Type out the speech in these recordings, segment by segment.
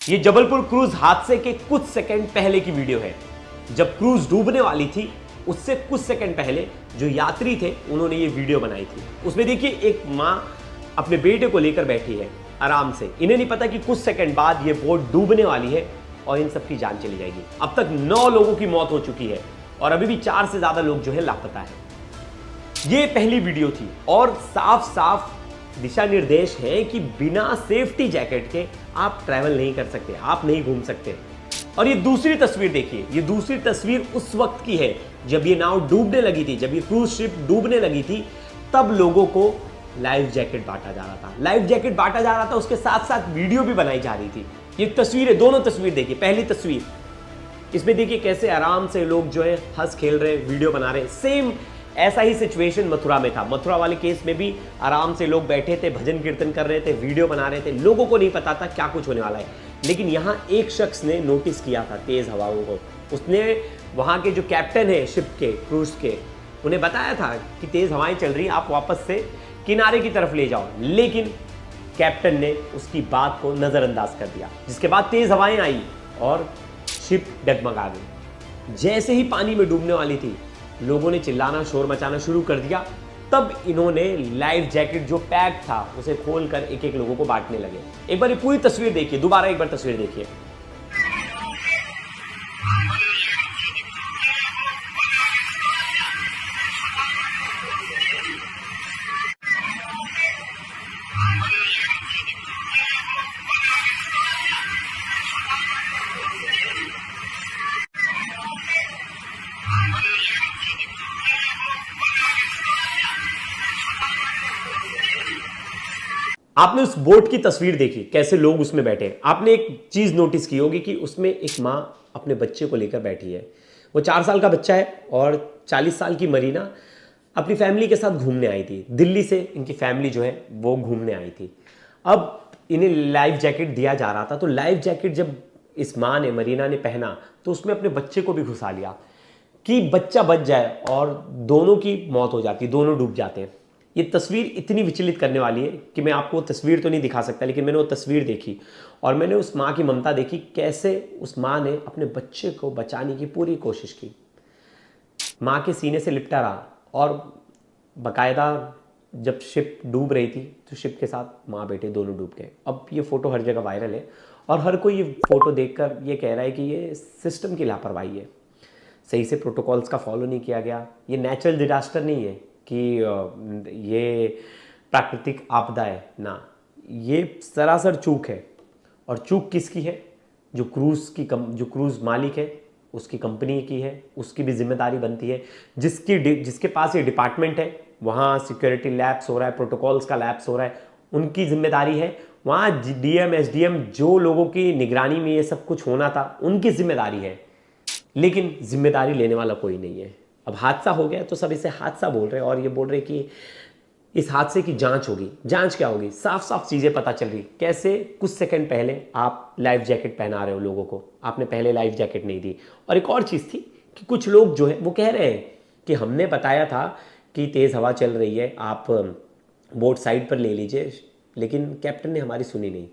ये जबलपुर क्रूज हादसे के कुछ सेकंड पहले की वीडियो है। जब क्रूज डूबने वाली थी उससे कुछ सेकंड पहले जो यात्री थे उन्होंने ये वीडियो बनाई थी। उसमें देखिए एक मां अपने बेटे को लेकर बैठी है आराम से। इन्हें नहीं पता कि कुछ सेकंड बाद ये बोट डूबने वाली है और इन सबकी जान चली जाएगी। अब तक 9 लोगों की मौत हो चुकी है और अभी भी 4 से ज्यादा लोग जो है लापता है। ये पहली वीडियो थी और साफ साफ दिशा निर्देश है कि बिना सेफ्टी जैकेट के आप ट्रैवल नहीं कर सकते, आप नहीं घूम सकते। और ये दूसरी तस्वीर देखिए, ये दूसरी तस्वीर उस वक्त की है जब ये नाव डूबने लगी थी, जब ये क्रूज शिप डूबने लगी थी, तब लोगों को लाइफ जैकेट बांटा जा रहा था। लाइफ जैकेट बांटा जा रहा था, उसके साथ साथ वीडियो भी बनाई जा रही थी। ये तस्वीर है, दोनों तस्वीर देखिए। पहली तस्वीर इसमें देखिए कैसे आराम से लोग जो है हंस खेल रहे, वीडियो बना रहे। सेम ऐसा ही सिचुएशन मथुरा में था। मथुरा वाले केस में भी आराम से लोग बैठे थे, भजन कीर्तन कर रहे थे, वीडियो बना रहे थे। लोगों को नहीं पता था क्या कुछ होने वाला है, लेकिन यहाँ एक शख्स ने नोटिस किया था तेज हवाओं को। उसने वहाँ के जो कैप्टन है शिप के, क्रूज के, उन्हें बताया था कि तेज हवाएं चल रही, आप वापस से किनारे की तरफ ले जाओ। लेकिन कैप्टन ने उसकी बात को नजरअंदाज कर दिया, जिसके बाद तेज हवाएं आई और शिप डगमगा गई। जैसे ही पानी में डूबने वाली थी, लोगों ने चिल्लाना, शोर मचाना शुरू कर दिया। तब इन्होंने लाइफ जैकेट जो पैक था उसे खोलकर एक एक लोगों को बांटने लगे। एक बार ये पूरी तस्वीर देखिए, दोबारा एक बार तस्वीर देखिए। आपने उस बोट की तस्वीर देखी, कैसे लोग उसमें बैठे। आपने एक चीज नोटिस की होगी कि उसमें एक माँ अपने बच्चे को लेकर बैठी है। वो 4 साल का बच्चा है और 40 साल की मरीना अपनी फैमिली के साथ घूमने आई थी। दिल्ली से इनकी फैमिली जो है वो घूमने आई थी। अब इन्हें लाइफ जैकेट दिया जा रहा था, तो लाइफ जैकेट जब इस माँ ने, मरीना ने पहना, तो उसमें अपने बच्चे को भी घुसा लिया कि बच्चा बच जाए, और दोनों की मौत हो जाती, दोनों डूब जाते हैं। ये तस्वीर इतनी विचलित करने वाली है कि मैं आपको तस्वीर तो नहीं दिखा सकता, लेकिन मैंने वो तस्वीर देखी और मैंने उस माँ की ममता देखी, कैसे उस माँ ने अपने बच्चे को बचाने की पूरी कोशिश की। माँ के सीने से लिपटा रहा और बाकायदा जब शिप डूब रही थी तो शिप के साथ माँ बेटे दोनों डूब गए। अब ये फ़ोटो हर जगह वायरल है और हर कोई ये फ़ोटो देखकर ये कह रहा है कि ये सिस्टम की लापरवाही है, सही से प्रोटोकॉल्स का फॉलो नहीं किया गया। ये नेचुरल डिजास्टर नहीं है कि ये प्राकृतिक आपदा है ना, ये सरासर चूक है। और चूक किसकी है? जो क्रूज मालिक है उसकी कंपनी की है, उसकी भी जिम्मेदारी बनती है। जिसके पास ये डिपार्टमेंट है, वहाँ सिक्योरिटी लैप्स हो रहा है, प्रोटोकॉल्स का लैप्स हो रहा है, उनकी जिम्मेदारी है। वहाँ डीएम एसडीएम जो लोगों की निगरानी में ये सब कुछ होना था, उनकी जिम्मेदारी है, लेकिन जिम्मेदारी लेने वाला कोई नहीं है। अब हादसा हो गया तो सब इसे हादसा बोल रहे हैं और ये बोल रहे कि इस हादसे की जांच होगी। जांच क्या होगी? साफ साफ चीज़ें पता चल रही, कैसे कुछ सेकंड पहले आप लाइफ जैकेट पहना रहे हो लोगों को, आपने पहले लाइफ जैकेट नहीं दी। और एक और चीज़ थी कि कुछ लोग जो है वो कह रहे हैं कि हमने बताया था कि तेज़ हवा चल रही है, आप बोट साइड पर ले लीजिए, लेकिन कैप्टन ने हमारी सुनी नहीं।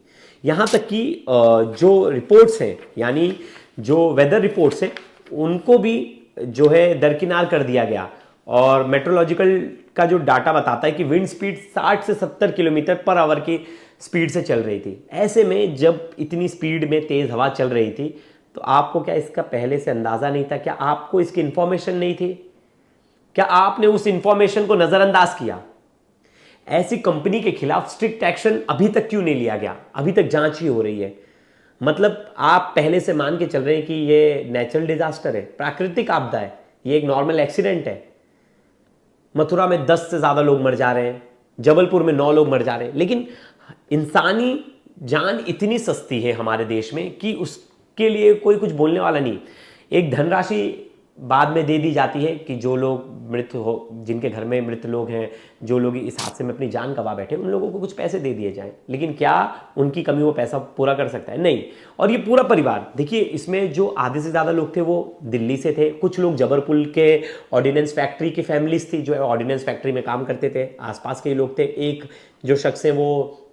यहाँ तक कि जो रिपोर्ट्स हैं, यानी जो वेदर रिपोर्ट्स हैं, उनको भी जो है दरकिनार कर दिया गया। और मेट्रोलॉजिकल का जो डाटा बताता है कि विंड स्पीड 60 से 70 किलोमीटर पर आवर की स्पीड से चल रही थी। ऐसे में जब इतनी स्पीड में तेज हवा चल रही थी, तो आपको क्या इसका पहले से अंदाजा नहीं था? क्या आपको इसकी इंफॉर्मेशन नहीं थी? क्या आपने उस इंफॉर्मेशन को नजरअंदाज किया? ऐसी कंपनी के खिलाफ स्ट्रिक्ट एक्शन अभी तक क्यों नहीं लिया गया? अभी तक जांच ही हो रही है। मतलब आप पहले से मान के चल रहे हैं कि ये नेचुरल डिजास्टर है, प्राकृतिक आपदा है, ये एक नॉर्मल एक्सीडेंट है। मथुरा में 10 से ज्यादा लोग मर जा रहे हैं, जबलपुर में 9 लोग मर जा रहे हैं, लेकिन इंसानी जान इतनी सस्ती है हमारे देश में कि उसके लिए कोई कुछ बोलने वाला नहीं। एक धनराशि बाद में दे दी जाती है कि जो लोग मृत हो, जिनके घर में मृत लोग हैं, जो लोग इस हादसे में अपनी जान गंवा बैठे, उन लोगों को कुछ पैसे दे दिए जाएं। लेकिन क्या उनकी कमी वो पैसा पूरा कर सकता है? नहीं। और ये पूरा परिवार देखिए, इसमें जो आधे से ज़्यादा लोग थे वो दिल्ली से थे, कुछ लोग जबलपुर के ऑर्डिनेंस फैक्ट्री की फैमिलीज थी, जो ऑर्डिनेंस फैक्ट्री में काम करते थे, आसपास के लोग थे। एक जो शख्स है वो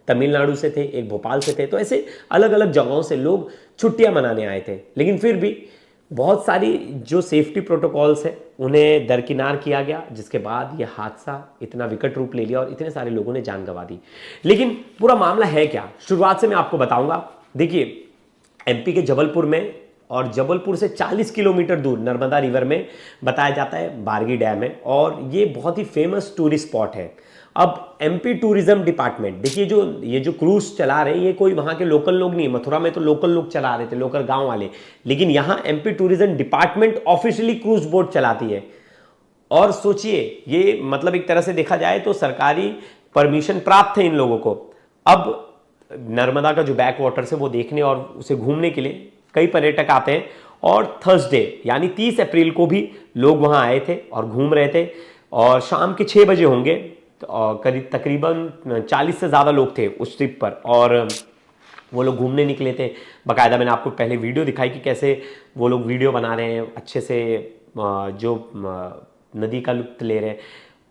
तमिलनाडु से थे, एक भोपाल से थे। तो ऐसे अलग अलग जगहों से लोग छुट्टियां मनाने आए थे, लेकिन फिर भी बहुत सारी जो सेफ्टी प्रोटोकॉल्स है उन्हें दरकिनार किया गया, जिसके बाद यह हादसा इतना विकट रूप ले लिया और इतने सारे लोगों ने जान गंवा दी। लेकिन पूरा मामला है क्या, शुरुआत से मैं आपको बताऊंगा। देखिए, एमपी के जबलपुर में, और जबलपुर से 40 किलोमीटर दूर नर्मदा रिवर में बताया जाता है बारगी डैम है, और ये बहुत ही फेमस टूरिस्ट स्पॉट है। अब एमपी टूरिज्म डिपार्टमेंट, देखिए ये जो क्रूज चला रहे हैं ये कोई वहाँ के लोकल लोग नहीं, मथुरा में तो लोकल लोग चला रहे थे, लोकल गांव वाले, लेकिन यहाँ MP tourism department officially cruise boat चलाती है। और सोचिए, ये मतलब एक तरह से देखा जाए तो सरकारी परमिशन प्राप्त है इन लोगों को। अब नर्मदा का जो बैक वाटर है वो देखने और उसे घूमने के लिए कई पर्यटक आते हैं, और थर्सडे यानी 30 अप्रैल को भी लोग वहां आए थे और घूम रहे थे, और शाम के 6 बजे होंगे, और करीब तकरीबन 40 से ज़्यादा लोग थे उस ट्रिप पर, और वो लोग घूमने निकले थे। बाकायदा मैंने आपको पहले वीडियो दिखाई कि कैसे वो लोग वीडियो बना रहे हैं, अच्छे से जो नदी का लुत्फ ले रहे हैं।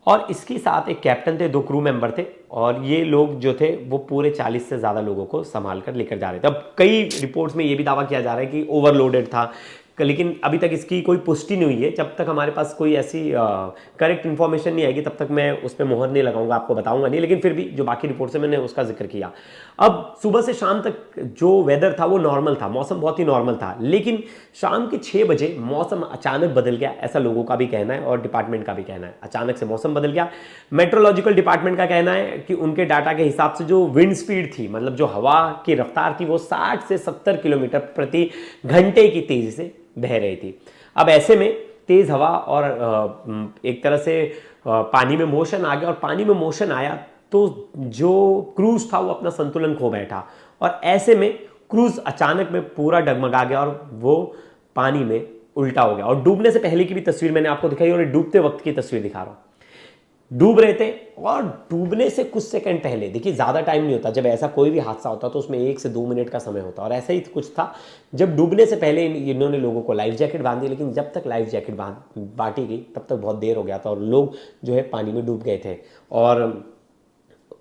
और इसके साथ एक कैप्टन थे, 2 क्रू मेंबर थे, और ये लोग जो थे वो पूरे 40 से ज़्यादा लोगों को संभाल कर लेकर जा रहे थे। अब कई रिपोर्ट्स में ये भी दावा किया जा रहा है कि ओवरलोडेड था, लेकिन अभी तक इसकी कोई पुष्टि नहीं हुई है। जब तक हमारे पास कोई ऐसी करेक्ट इन्फॉर्मेशन नहीं आएगी तब तक मैं उस पर मोहर नहीं लगाऊंगा, आपको बताऊंगा नहीं। लेकिन फिर भी जो बाकी रिपोर्ट्स है मैंने उसका जिक्र किया। अब सुबह से शाम तक जो वेदर था वो नॉर्मल था, मौसम बहुत ही नॉर्मल था, लेकिन शाम के 6 बजे मौसम अचानक बदल गया, ऐसा लोगों का भी कहना है और डिपार्टमेंट का भी कहना है। अचानक से मौसम बदल गया। मेट्रोलॉजिकल डिपार्टमेंट का कहना है कि उनके डाटा के हिसाब से जो विंड स्पीड थी, मतलब जो हवा की रफ्तार थी, वो 60 से 70 किलोमीटर प्रति घंटे की तेजी से बह रही थी। अब ऐसे में तेज हवा और एक तरह से पानी में मोशन आ गया, और पानी में मोशन आया तो जो क्रूज था वो अपना संतुलन खो बैठा, और ऐसे में क्रूज अचानक में पूरा डगमगा गया और वो पानी में उल्टा हो गया। और डूबने से पहले की भी तस्वीर मैंने आपको दिखाई, और डूबते वक्त की तस्वीर दिखा रहा हूं। डूब रहे थे, और डूबने से कुछ सेकंड पहले, देखिए ज़्यादा टाइम नहीं होता जब ऐसा कोई भी हादसा होता तो उसमें 1 से 2 मिनट का समय होता, और ऐसा ही कुछ था। जब डूबने से पहले इन्होंने लोगों को लाइफ जैकेट बांधी, लेकिन जब तक लाइफ जैकेट बांटी गई तब तक बहुत देर हो गया था, और लोग जो है पानी में डूब गए थे। और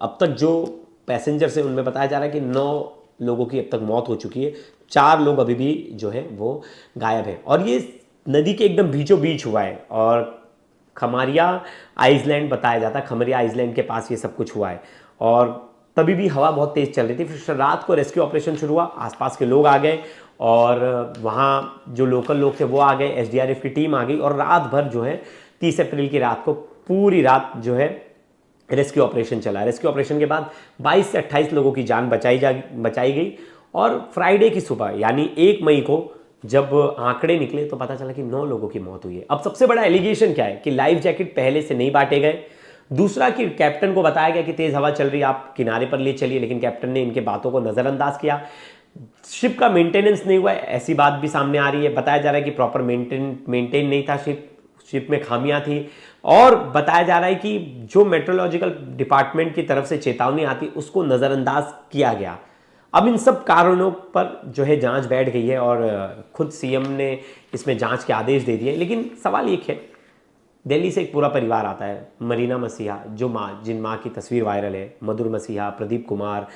अब तक जो पैसेंजर्स हैं उनमें बताया जा रहा है कि 9 लोगों की अब तक मौत हो चुकी है, 4 लोग अभी भी जो है वो गायब हैं। और ये नदी के एकदम बीचों बीच हुआ है, और खमरिया आइसलैंड बताया जाता है, खमरिया आइसलैंड के पास ये सब कुछ हुआ है। और तभी भी हवा बहुत तेज चल रही थी। फिर रात को रेस्क्यू ऑपरेशन शुरू हुआ, आसपास के लोग आ गए, और वहाँ जो लोकल लोग थे वो आ गए, एसडीआरएफ की टीम आ गई, और रात भर जो है 30 अप्रैल की रात को पूरी रात जो है रेस्क्यू ऑपरेशन चला। रेस्क्यू ऑपरेशन के बाद 22 से 28 लोगों की जान बचाई गई, और फ्राइडे की सुबह यानी 1 मई को जब आंकड़े निकले तो पता चला कि 9 लोगों की मौत हुई है। अब सबसे बड़ा एलिगेशन क्या है कि लाइफ जैकेट पहले से नहीं बांटे गए। दूसरा कि कैप्टन को बताया गया कि तेज हवा चल रही है, आप किनारे पर ले चलिए, लेकिन कैप्टन ने इनके बातों को नजरअंदाज किया। शिप का मेंटेनेंस नहीं हुआ, ऐसी बात भी सामने आ रही है। बताया जा रहा है कि प्रॉपर मेंटेन नहीं था शिप में खामियां थी, और बताया जा रहा है कि जो मेट्रोलॉजिकल डिपार्टमेंट की तरफ से चेतावनी आती उसको नजरअंदाज किया गया। अब इन सब कारणों पर जो है जांच बैठ गई है, और खुद सीएम ने इसमें जांच के आदेश दे दिए। लेकिन सवाल एक है, दिल्ली से एक पूरा परिवार आता है, मरीना मसीहा, जो जिन माँ की तस्वीर वायरल है, मधुर मसीहा, प्रदीप कुमार,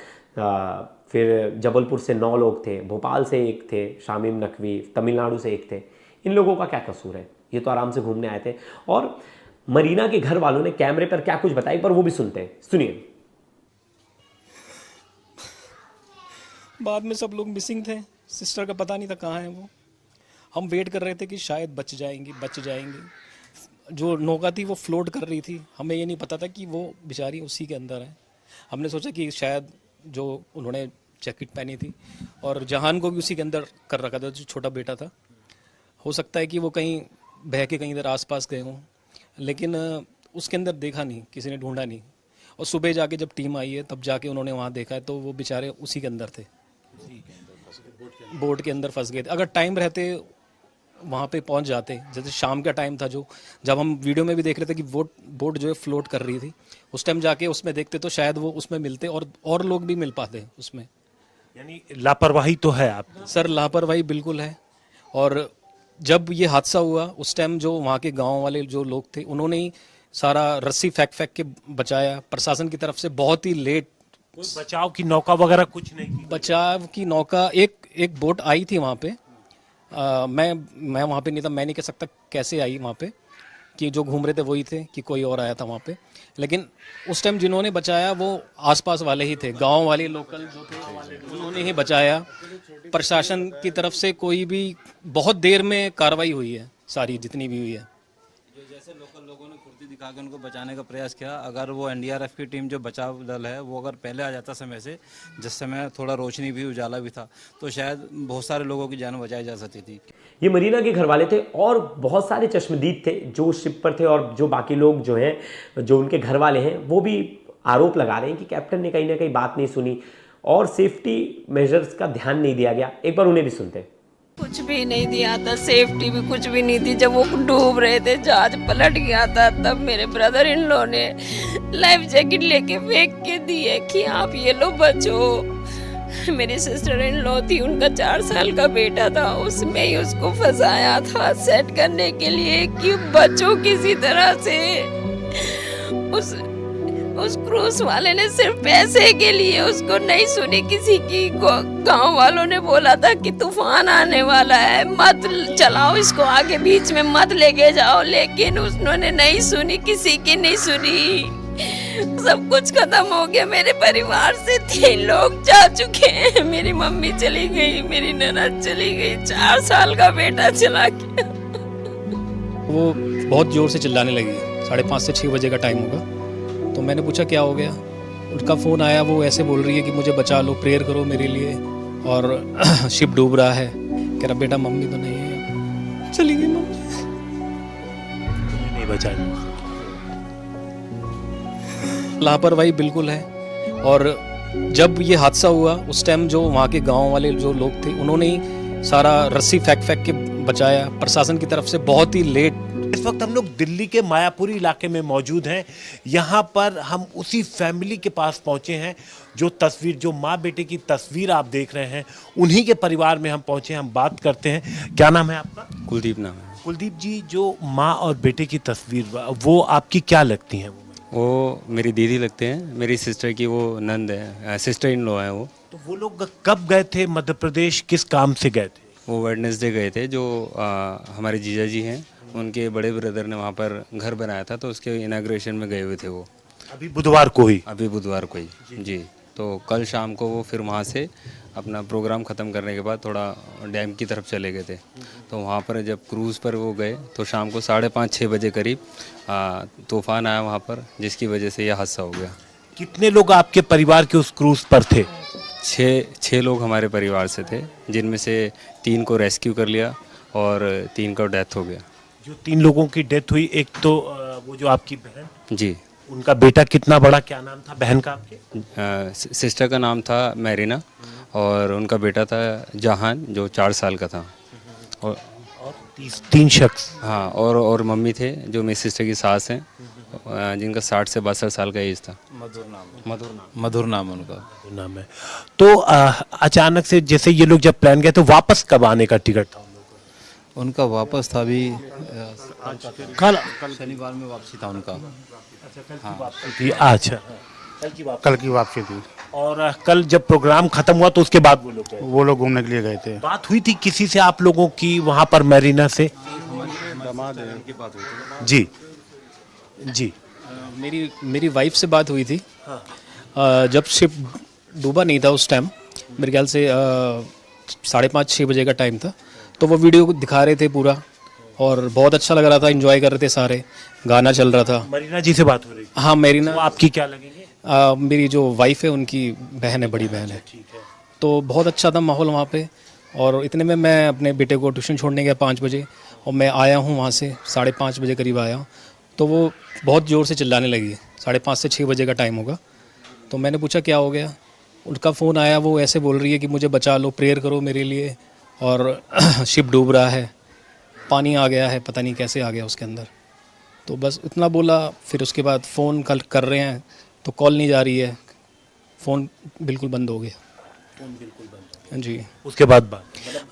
फिर जबलपुर से 9 लोग थे, भोपाल से 1 थे, शामीम नकवी, तमिलनाडु से 1 थे। इन लोगों का क्या कसूर है? ये तो आराम से घूमने आए थे। और मरीना के घर वालों ने कैमरे पर क्या कुछ बताई, पर वो भी सुनते हैं, सुनिए। बाद में सब लोग मिसिंग थे, सिस्टर का पता नहीं था कहाँ है वो। हम वेट कर रहे थे कि शायद बच जाएंगी। जो नौका थी वो फ्लोट कर रही थी, हमें ये नहीं पता था कि वो बेचारी उसी के अंदर है। हमने सोचा कि शायद जो उन्होंने जैकेट पहनी थी, और जहान को भी उसी के अंदर कर रखा था, जो छोटा बेटा था, हो सकता है कि वो कहीं बह के कहीं इधर आसपास गए हों, लेकिन उसके अंदर देखा नहीं, किसी ने ढूंढा नहीं। और सुबह जाके जब टीम आई है तब जाके उन्होंने वहाँ देखा है, तो वो बेचारे उसी के अंदर थे, बोट के अंदर फंस गए थे। अगर टाइम रहते वहाँ पे पहुँच जाते, जैसे शाम का टाइम था, जो जब हम वीडियो में भी देख रहे थे कि बोट जो है फ्लोट कर रही थी, उस टाइम जाके उसमें देखते तो शायद वो उसमें मिलते, और लोग भी मिल पाते उसमें। यानी लापरवाही तो है आप? सर लापरवाही बिल्कुल है। और जब ये हादसा हुआ उस टाइम जो वहाँ के गाँव वाले जो लोग थे उन्होंने ही सारा रस्सी फेंक के बचाया। प्रशासन की तरफ से बहुत ही लेट कोई बचाव की नौका वगैरह कुछ नहीं की? बचाव की नौका एक बोट आई थी वहाँ पे। मैं वहाँ पे नहीं था, मैं नहीं कह सकता कैसे आई वहाँ पे, कि जो घूम रहे थे वही थे कि कोई और आया था वहाँ पे। लेकिन उस टाइम जिन्होंने बचाया वो आसपास वाले ही थे, गांव वाले लोकल जो थे उन्होंने ही बचाया। प्रशासन की तरफ से कोई भी बहुत देर में कार्रवाई हुई है, सारी जितनी भी हुई है। जैसे लोकल लोगों ने फुर्ती दिखा के उनको बचाने का प्रयास किया। अगर वो एनडीआरएफ की टीम जो बचाव दल है वो अगर पहले आ जाता समय से, जिस समय थोड़ा रोशनी भी उजाला भी था, तो शायद बहुत सारे लोगों की जान बचाई जा सकती थी। ये मरीना के घर वाले थे और बहुत सारे चश्मदीद थे जो शिप पर थे, और जो बाकी लोग जो हैं, जो उनके घर वाले हैं, वो भी आरोप लगा रहे हैं कि कैप्टन ने कहीं ना कहीं बात नहीं सुनी और सेफ्टी मेजर्स का ध्यान नहीं दिया गया। एक बार उन्हें भी सुनते हैं। कुछ भी नहीं दिया था, सेफ्टी भी कुछ भी नहीं थी। जब वो डूब रहे थे, जहाज पलट गया था, तब मेरे ब्रदर इन लो ने लाइफ जैकेट लेके फेंक के दिए कि आप ये लो बचो। मेरी सिस्टर इन लो थी, उनका 4 साल का बेटा था, उसमें ही उसको फंसाया था सेट करने के लिए कि बचो किसी तरह से। उस क्रूज वाले ने सिर्फ पैसे के लिए उसको नहीं सुनी किसी की। गांव वालों ने बोला था कि तूफान आने वाला है, मत चलाओ इसको आगे, बीच में मत लेके जाओ, लेकिन उन्होंने नहीं सुनी, किसी की नहीं सुनी। सब कुछ खत्म हो गया। मेरे परिवार से 3 लोग जा चुके हैं। मेरी मम्मी चली गई, मेरी ननद चली गई, 4 साल का बेटा चला गया। वो बहुत ज़ोर से चिल्लाने लगी। 5:30 से 6 बजे का टाइम होगा। तो मैंने पूछा क्या हो गया। उनका फ़ोन आया, वो ऐसे बोल रही है कि मुझे बचा लो, प्रेयर करो मेरे लिए, और शिप डूब रहा है। कह रहा बेटा मम्मी तो नहीं है, चली गई मम्मी। नहीं बचाया। लापरवाही बिल्कुल है। और जब ये हादसा हुआ उस टाइम जो वहाँ के गांव वाले जो लोग थे उन्होंने ही सारा रस्सी फेंक फेंक के बचाया। प्रशासन की तरफ से बहुत ही लेट। इस वक्त हम लोग दिल्ली के मायापुरी इलाके में मौजूद हैं। यहाँ पर हम उसी फैमिली के पास पहुँचे हैं जो तस्वीर, जो माँ बेटे की तस्वीर आप देख रहे हैं, उन्हीं के परिवार में हम पहुँचे हैं। हम बात करते हैं। क्या नाम है आपका? कुलदीप नाम है। कुलदीप जी, जो माँ और बेटे की तस्वीर, वो आपकी क्या लगती हैं? वो मेरी दीदी लगते हैं, मेरी सिस्टर की वो नंद है, सिस्टर इन लॉ है वो। तो वो लोग कब गए थे मध्य प्रदेश, किस काम से गए थे? वो वेडनेसडे गए थे। जो हमारे जीजा जी हैं, उनके बड़े ब्रदर ने वहाँ पर घर बनाया था, तो उसके इनाग्रेशन में गए हुए थे वो। अभी बुधवार को ही? अभी बुधवार को ही जी। तो कल शाम को वो फिर वहाँ से अपना प्रोग्राम ख़त्म करने के बाद थोड़ा डैम की तरफ चले गए थे। तो वहाँ पर जब क्रूज़ पर वो गए तो शाम को 5:30-6 बजे करीब तूफ़ान आया वहाँ पर, जिसकी वजह से यह हादसा हो गया। कितने लोग आपके परिवार के उस क्रूज़ पर थे? 6 लोग हमारे परिवार से थे, जिनमें से 3 को रेस्क्यू कर लिया और 3 का डेथ हो गया। जो 3 लोगों की डेथ हुई, एक तो वो जो आपकी बहन, जी, उनका बेटा कितना बड़ा, क्या नाम था बहन का आपके? सिस्टर का नाम था मैरिना और उनका बेटा था जहान, जो 4 साल का था। और 3 शख्स? हाँ, और मम्मी थे जो मेरी सिस्टर की सास हैं, जिनका 60 से 62 साल का एज था। मधुर नाम उनका नाम है। तो अचानक से जैसे ये लोग जब प्लान गए तो वापस कब आने का टिकट था उनका? वापस था अभी कल शनिवार में वापसी था उनका। थी? अच्छा, कल की वापसी थी। और कल जब प्रोग्राम खत्म हुआ तो उसके बाद वो लोग घूमने के लिए गए थे। बात हुई थी किसी से आप लोगों की वहाँ पर मैरीना से? जी जी। मेरी वाइफ से बात हुई थी। जब शिप डूबा नहीं था उस टाइम, मेरे ख्याल से 5:30-6 बजे का टाइम था। तो वो वीडियो दिखा रहे थे पूरा और बहुत अच्छा लग रहा था, एंजॉय कर रहे थे सारे, गाना चल रहा था। मरीना जी से बात हो रही थी? हाँ, मरीना। वो आपकी क्या लगेंगे? मेरी जो वाइफ है उनकी बहन है, बड़ी बहन है। तो बहुत अच्छा था माहौल वहाँ पे। और इतने में मैं अपने बेटे को ट्यूशन छोड़ने गया 5 बजे, और मैं आया हूँ वहाँ से 5:30 बजे करीब आया हूँ। तो वो बहुत ज़ोर से चिल्लाने लगी। 5:30 से 6 बजे का टाइम होगा। तो मैंने पूछा क्या हो गया। उनका फ़ोन आया, वो ऐसे बोल रही है कि मुझे बचा लो, प्रेयर करो मेरे लिए, और शिप डूब रहा है, पानी आ गया है, पता नहीं कैसे आ गया उसके अंदर। तो बस इतना बोला। फिर उसके बाद फ़ोन कल कर रहे हैं तो कॉल नहीं जा रही है, फ़ोन बिल्कुल बंद हो गया। जी। उसके बाद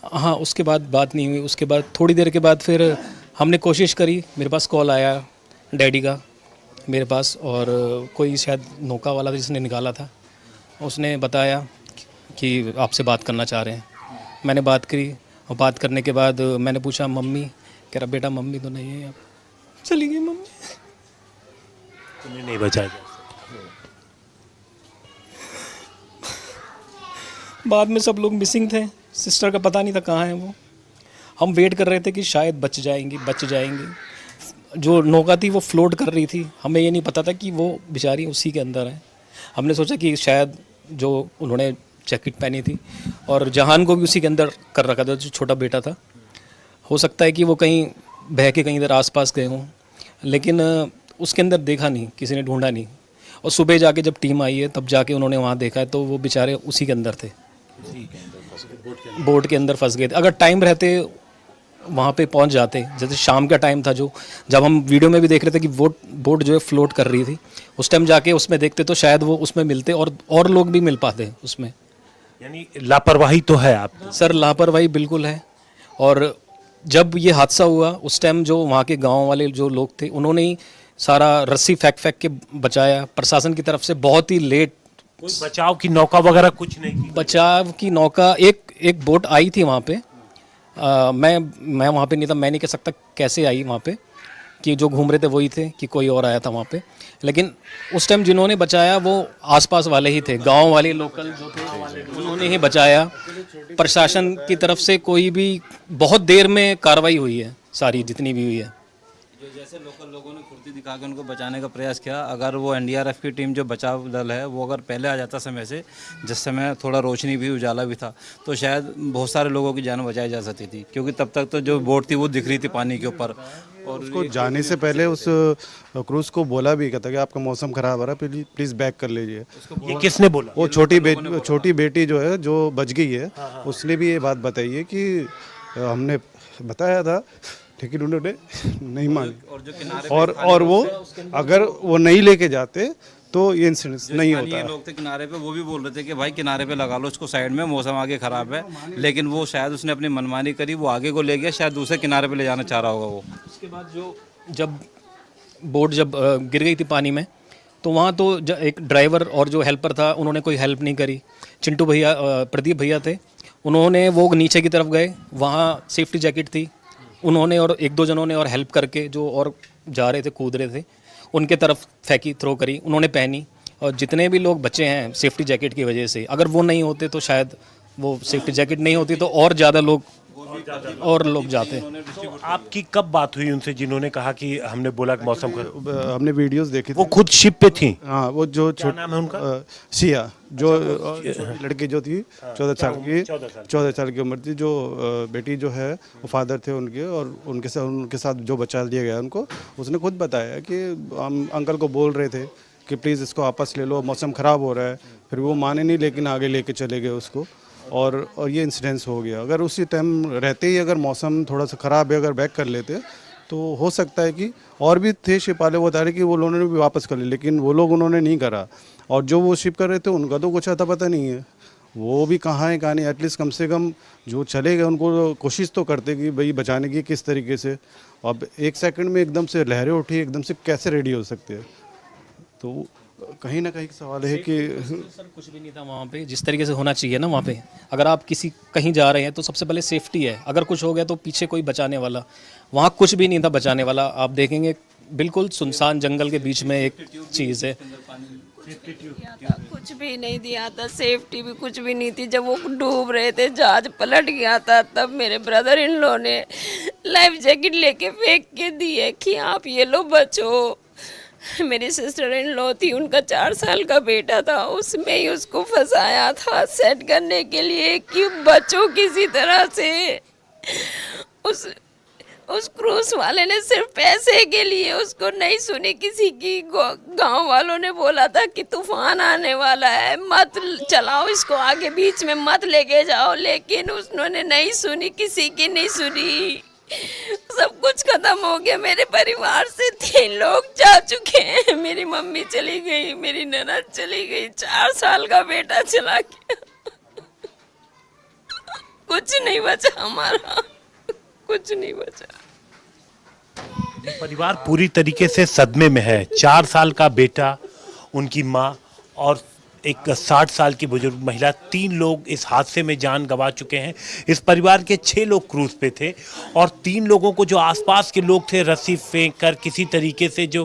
हाँ, उसके बाद बात नहीं हुई। उसके बाद थोड़ी देर के बाद फिर हमने कोशिश करी, मेरे पास कॉल आया डैडी का मेरे पास, और कोई शायद नौका वाला था जिसने निकाला था। उसने बताया कि आपसे बात करना चाह रहे हैं। मैंने बात करी और बात करने के बाद मैंने पूछा मम्मी, कह रहा बेटा मम्मी तो नहीं है, अब चली गई मम्मी। तुम्हें नहीं बचाया जा बाद में सब लोग मिसिंग थे, सिस्टर का पता नहीं था कहाँ है वो। हम वेट कर रहे थे कि शायद बच जाएंगी। जो नौका थी वो फ्लोट कर रही थी, हमें ये नहीं पता था कि वो बेचारी उसी के अंदर है। हमने सोचा कि शायद जो उन्होंने जैकेट पहनी थी और जहान को भी उसी के अंदर कर रखा था, जो छोटा बेटा था, हो सकता है कि वो कहीं बह के कहीं इधर आसपास गए हों, लेकिन उसके अंदर देखा नहीं, किसी ने ढूंढा नहीं। और सुबह जाके जब टीम आई है तब जाके उन्होंने वहाँ देखा है तो वो बेचारे उसी के अंदर थे, बोट के अंदर फंस गए थे। अगर टाइम रहते वहाँ पे पहुँच जाते, जैसे शाम का टाइम था जो, जब हम वीडियो में भी देख रहे थे कि बोट जो है फ्लोट कर रही थी, उस टाइम जाके उसमें देखते तो शायद वो उसमें मिलते और लोग भी मिल पाते उसमें। यानी लापरवाही तो है आप। सर लापरवाही बिल्कुल है। और जब ये हादसा हुआ उस टाइम जो वहाँ के गांव वाले जो लोग थे उन्होंने ही सारा रस्सी फेंक के बचाया। प्रशासन की तरफ से बहुत ही लेट, कोई बचाव की नौका वगैरह कुछ नहीं की। बचाव की नौका एक बोट आई थी वहाँ पे। मैं वहाँ पे नहीं था, मैं नहीं कह सकता कैसे आई वहाँ पे, कि जो घूम रहे थे वही थे कि कोई और आया था वहाँ पे। लेकिन उस टाइम जिन्होंने बचाया वो आसपास वाले ही थे, गांव वाले लोकल जो थे उन्होंने ही बचाया। प्रशासन की तरफ से कोई भी बहुत देर में कार्रवाई हुई है, सारी जितनी भी हुई है। जो जैसे लोकल लोगों ने फुर्ती दिखा के उनको बचाने का प्रयास किया, अगर वो एनडीआरएफ की टीम जो बचाव दल है वो अगर पहले आ जाता समय से, जिस समय थोड़ा रोशनी भी उजाला भी था, तो शायद बहुत सारे लोगों की जान बचाई जा सकती थी, क्योंकि तब तक तो जो बोट थी वो दिख रही थी पानी के ऊपर। और उसको जाने से पहले उस क्रूज को बोला भी कहता कि आपका मौसम खराब हो रहा है, प्लीज बैक कर लीजिए। ये किसने बोला? वो छोटी बेटी जो है जो बच गई है, उसने भी ये बात बताई है कि हमने बताया था लेकिन उन्होंने नहीं मानी, और वो अगर वो नहीं लेके जाते तो ये इंसिडेंट नहीं होता। लोग थे किनारे पे, वो भी बोल रहे थे कि भाई किनारे पे लगा लो उसको साइड में, मौसम आगे खराब है, लेकिन वो शायद उसने अपनी मनमानी करी, वो आगे को ले गया, शायद दूसरे किनारे पे ले जाना चाह रहा होगा वो। उसके बाद जब बोट गिर गई थी पानी में, तो वहाँ तो एक ड्राइवर और जो हेल्पर था उन्होंने कोई हेल्प नहीं करी। चिंटू भैया, प्रदीप भैया थे, उन्होंने वो नीचे की तरफ गए, वहाँ सेफ्टी जैकेट थी, उन्होंने और एक दो जनों ने और हेल्प करके जो और जा रहे थे, कूद रहे थे, उनके तरफ फेंकी, थ्रो करी, उन्होंने पहनी। और जितने भी लोग बचे हैं सेफ्टी जैकेट की वजह से, अगर वो नहीं होते तो शायद वो सेफ्टी जैकेट नहीं होती तो और ज़्यादा लोग जाते। तो आपकी कब बात हुई उनसे जिन्होंने कहा कि हमने बोला कि मौसम खराब? हमने वीडियोस देखे थे। वो खुद शिप पे थी? हाँ, वो जो नाम है उनका? सिया, जो लड़की जो थी 14 साल की उम्र थी, जो बेटी जो है वो फादर थे उनके, और उनके साथ जो बचा लिया गया उनको, उसने खुद बताया कि हम अंकल को बोल रहे थे कि प्लीज़ इसको वापस ले लो, मौसम ख़राब हो रहा है, फिर वो माने नहीं, लेकिन आगे लेके चले गए उसको, और ये इंसिडेंस हो गया। अगर उसी टाइम रहते ही अगर मौसम थोड़ा सा ख़राब है, अगर बैक कर लेते तो हो सकता है कि और भी थे शिप वाले, वो बता रहे कि वो लोगों ने भी वापस कर लिया, लेकिन वो लोग उन्होंने नहीं करा। और जो वो शिप कर रहे थे उनका तो कुछ आता पता नहीं है, वो भी कहाँ है कहाँ नहीं। एटलीस्ट कम से कम जो चले गए उनको कोशिश तो करते कि भाई बचाने की किस तरीके से। अब एक सेकंड में एकदम से लहरें उठी, एकदम से कैसे रेडी हो सकते हैं? तो कहीं ना कहीं सवाल है कि सर कुछ भी नहीं था वहाँ पे, जिस तरीके से होना चाहिए ना वहाँ पे। अगर आप कहीं जा रहे हैं तो सबसे पहले सेफ्टी है, अगर कुछ हो गया तो पीछे कोई बचाने वाला, वहाँ कुछ भी नहीं था बचाने वाला। आप देखेंगे बिल्कुल सुनसान जंगल के बीच में एक चीज़ है, कुछ भी नहीं दिया था, सेफ्टी भी कुछ भी नहीं थी। जब वो डूब रहे थे, जहाज पलट गया था, तब मेरे ब्रदर इन लो ने लाइफ जैकेट लेके फेंक के दी है कि आप ये लो बचो। मेरी सिस्टर इन लॉ थी, उनका 4 साल का बेटा था, उसमें ही उसको फंसाया था सेट करने के लिए कि बचो किसी तरह से। उस क्रूज वाले ने सिर्फ पैसे के लिए उसको नहीं सुनी किसी की। गांव वालों ने बोला था कि तूफान आने वाला है, मत चलाओ इसको आगे, बीच में मत लेके जाओ, लेकिन उन्होंने नहीं सुनी, किसी की नहीं सुनी। सब कुछ खत्म हो गया। मेरे परिवार से 3 लोग जा चुके हैं। मेरी मम्मी चली गई, मेरी ननद चली गई, 4 साल का बेटा चला गया। कुछ नहीं बचा हमारा, कुछ नहीं बचा। परिवार पूरी तरीके से सदमे में है। 4 साल का बेटा, उनकी माँ और एक 60 साल की बुजुर्ग महिला, 3 लोग इस हादसे में जान गंवा चुके हैं। इस परिवार के 6 लोग क्रूज पे थे और 3 लोगों को जो आसपास के लोग थे रस्सी फेंक कर किसी तरीके से जो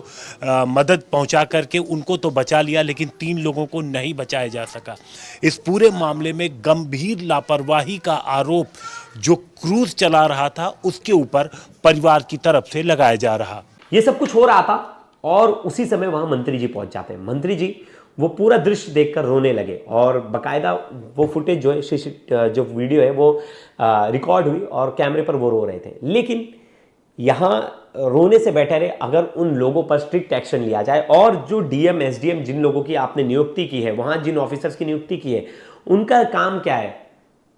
मदद पहुंचा करके उनको तो बचा लिया, लेकिन 3 लोगों को नहीं बचाया जा सका। इस पूरे मामले में गंभीर लापरवाही का आरोप जो क्रूज चला रहा था उसके ऊपर परिवार की तरफ से लगाया जा रहा। ये सब कुछ हो रहा था और उसी समय वहां मंत्री जी पहुंच जाते हैं। मंत्री जी वो पूरा दृश्य देखकर रोने लगे और बकायदा वो फुटेज जो है, जो वीडियो है वो रिकॉर्ड हुई और कैमरे पर वो रो रहे थे। लेकिन यहां रोने से बेटर है अगर उन लोगों पर स्ट्रिक्ट एक्शन लिया जाए और जो डीएम एसडीएम जिन लोगों की आपने नियुक्ति की है, वहां जिन ऑफिसर्स की नियुक्ति की है, उनका काम क्या है।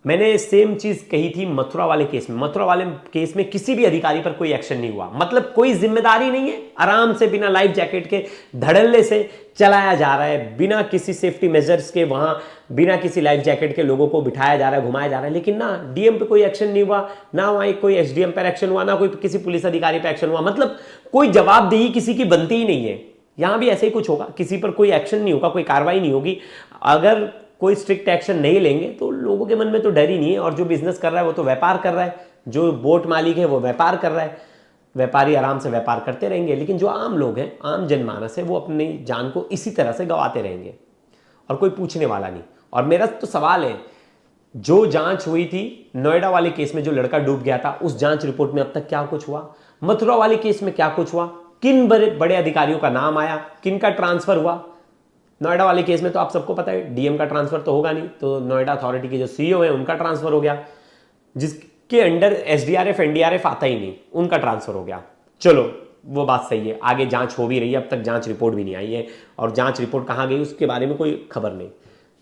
मैंने सेम चीज कही थी मथुरा वाले केस में। मथुरा वाले केस में किसी भी अधिकारी पर कोई एक्शन नहीं हुआ, मतलब कोई जिम्मेदारी नहीं है। आराम से बिना लाइफ जैकेट के धड़ल्ले से चलाया जा रहा है, बिना किसी सेफ्टी मेजर्स के, वहां बिना किसी लाइफ जैकेट के लोगों को बिठाया जा रहा है, घुमाया जा रहा है। लेकिन ना डीएम पे कोई एक्शन नहीं हुआ, ना वहां कोई एसडीएम पर एक्शन हुआ, ना कोई किसी पुलिस अधिकारी पर एक्शन हुआ। मतलब कोई जवाबदेही किसी की बनती ही नहीं है। यहां भी ऐसे ही कुछ होगा, किसी पर कोई एक्शन नहीं होगा, कोई कार्रवाई नहीं होगी। अगर कोई स्ट्रिक्ट एक्शन नहीं लेंगे तो लोगों के मन में तो डर ही नहीं है। और जो बिजनेस कर रहा है वो तो व्यापार कर रहा है, जो बोट मालिक है वो व्यापार कर रहा है, व्यापारी आराम से व्यापार करते रहेंगे। लेकिन जो आम लोग हैं, आम जनमानस है, वो अपनी जान को इसी तरह से गंवाते रहेंगे और कोई पूछने वाला नहीं। और मेरा तो सवाल है, जो जांच हुई थी नोएडा वाले केस में, जो लड़का डूब गया था, उस जांच रिपोर्ट में अब तक क्या कुछ हुआ? मथुरा वाले केस में क्या कुछ हुआ? किन बड़े अधिकारियों का नाम आया, किन का ट्रांसफर हुआ? नोएडा वाले केस में तो आप सबको पता है डीएम का ट्रांसफर तो होगा नहीं, तो नोएडा अथॉरिटी के जो सीईओ है उनका ट्रांसफर हो गया, जिसके अंडर एसडीआरएफ एनडीआरएफ आता ही नहीं, उनका ट्रांसफर हो गया। चलो वो बात सही है, आगे जांच हो भी रही है, अब तक जांच रिपोर्ट भी नहीं आई है और जांच रिपोर्ट कहाँ गई उसके बारे में कोई खबर नहीं।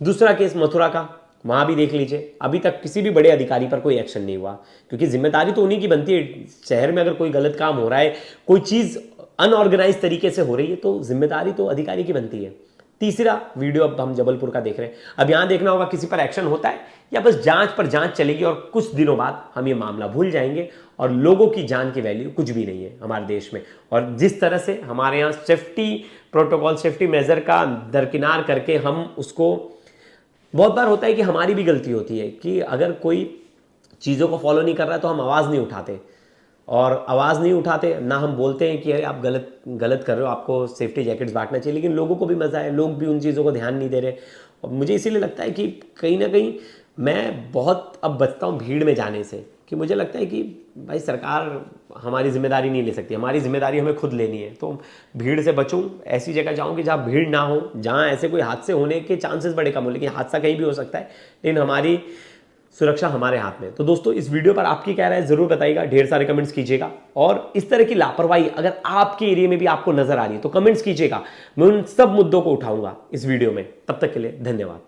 दूसरा केस मथुरा का, वहां भी देख लीजिए, अभी तक किसी भी बड़े अधिकारी पर कोई एक्शन नहीं हुआ, क्योंकि जिम्मेदारी तो उन्हीं की बनती है। शहर में अगर कोई गलत काम हो रहा है, कोई चीज अनऑर्गेनाइज तरीके से हो रही है, तो जिम्मेदारी तो अधिकारी की बनती है। तीसरा वीडियो अब हम जबलपुर का देख रहे हैं। अब यहां देखना होगा किसी पर एक्शन होता है या बस जांच पर जांच चलेगी और कुछ दिनों बाद हम ये मामला भूल जाएंगे और लोगों की जान की वैल्यू कुछ भी नहीं है हमारे देश में। और जिस तरह से हमारे यहाँ सेफ्टी प्रोटोकॉल, सेफ्टी मेजर का दरकिनार करके हम उसको, बहुत बार होता है कि हमारी भी गलती होती है कि अगर कोई चीज़ों को फॉलो नहीं कर रहा है तो हम आवाज़ नहीं उठाते, और आवाज़ नहीं उठाते ना, हम बोलते हैं कि अरे आप गलत कर रहे हो, आपको सेफ्टी जैकेट्स बांटना चाहिए। लेकिन लोगों को भी मज़ा है, लोग भी उन चीज़ों को ध्यान नहीं दे रहे। और मुझे इसीलिए लगता है कि कहीं ना कहीं मैं बहुत अब बचता हूँ भीड़ में जाने से, कि मुझे लगता है कि भाई सरकार हमारी जिम्मेदारी नहीं ले सकती, हमारी जिम्मेदारी हमें खुद लेनी है। तो भीड़ से बचूं, ऐसी जगह जाऊं कि जहाँ भीड़ ना हो, जहाँ ऐसे कोई हादसे होने के चांसेस बड़े कम हो। लेकिन हादसा कहीं भी हो सकता है, लेकिन हमारी सुरक्षा हमारे हाथ में। तो दोस्तों इस वीडियो पर आपकी क्या राय है जरूर बताइएगा, ढेर सारे कमेंट्स कीजिएगा। और इस तरह की लापरवाही अगर आपके एरिया में भी आपको नजर आ रही है तो कमेंट्स कीजिएगा, मैं उन सब मुद्दों को उठाऊंगा इस वीडियो में। तब तक के लिए धन्यवाद।